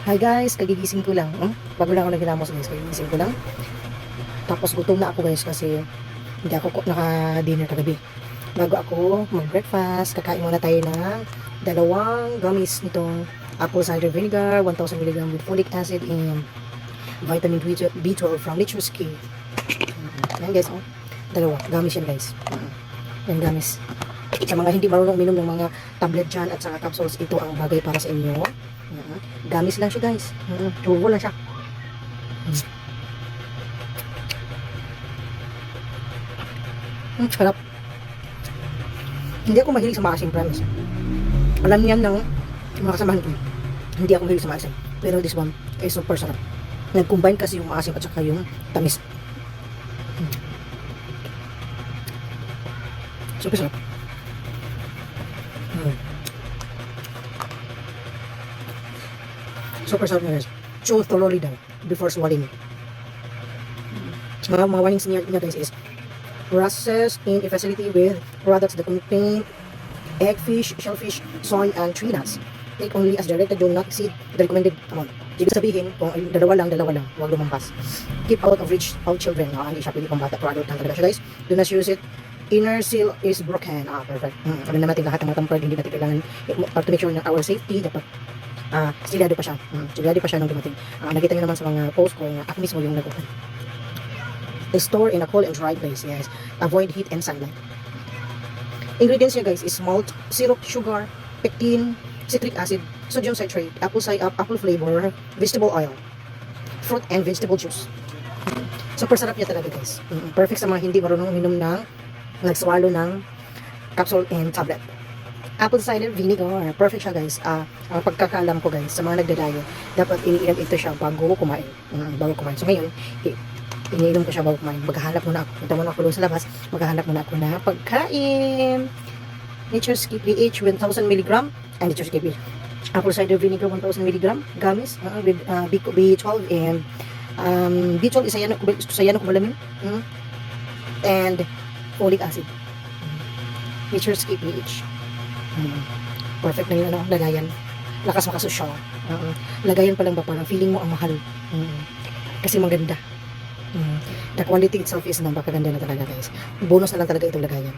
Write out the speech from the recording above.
Hi guys, kagigising ko lang. Bago lang ako naghilamos guys, kagigising ko lang. Tapos gutom na ako guys kasi hindi ako naka-dinner kagabi. Bago ako mag-breakfast, kakain muna tayo ng dalawang gummies nitong apple cider vinegar, 1000 mg with folic acid and vitamin B12 from Nature's Key. Yan guys, dalawa. Gummies yan guys. Yan gummies. Sa mga hindi marunong minom ng mga tablet dyan at saka capsules, ito ang bagay para sa inyo. Gamis lang siya guys. Turbo lang siya. Sarap. Hindi ako mahilig sa maasim, promise. Alam niyan ng mga kasamahan ko. Hindi ako mahilig sa maasim. Pero this one is super sarap. Nag-combine kasi yung maasim at saka yung tamis. Super sarap. Super sarap na guys. Chew thoroughly daw before swallowing. Mga warnings niya guys is processed in a facility with products that contain egg, fish, shellfish, soy, and tree nuts. Take only as directed, do not exceed the recommended amount. Ibig sabihin, kung dalawa lang, huwag lumampas. Keep out of reach of children. Hindi siya pwede pang bata, pro adult lang talaga siya guys. Do not use it. Inner seal is broken. Perfect. Alam naman natin lahat ng mga tampered, hindi natin kailangan to make sure na our safety, dapat stilyado pa siya. Stilyado pa siya nung dumating. Nakita nyo naman sa mga post ko na ako mismo yung nag-open. Store in a cool and dry place. Yes. Avoid heat and sunlight. Ingredients niya guys is malt, syrup, sugar, pectin, citric acid, sodium citrate, apple flavor, vegetable oil, fruit and vegetable juice. Super sarap niya talaga guys. Perfect sa mga hindi marunong uminom ng nag-swallow ng capsule and tablet. Apple cider vinegar. Perfect siya guys. Ang pagkakaalam ko guys, sa mga nagdadayo, dapat iniinom ito siya bago kumain. So ngayon, iniinom ko siya bago kumain. Maghahanap muna ako. Punta muna ako doon sa labas. Maghahanap muna ako na pagkain. Nature's Key PH 1000 mg and Nature's Key PH. Apple cider vinegar 1000 mg. Gummies with B12 and B12 is cyanocobalamin. And folic acid. Nature's Key PH. Perfect na yun, lagayan. Lakas makasosyal. Lagayan pa lang ba parang feeling mo ang mahal. Kasi maganda. The quality itself is napakaganda na talaga guys. Bonus na lang talaga itong lagayan.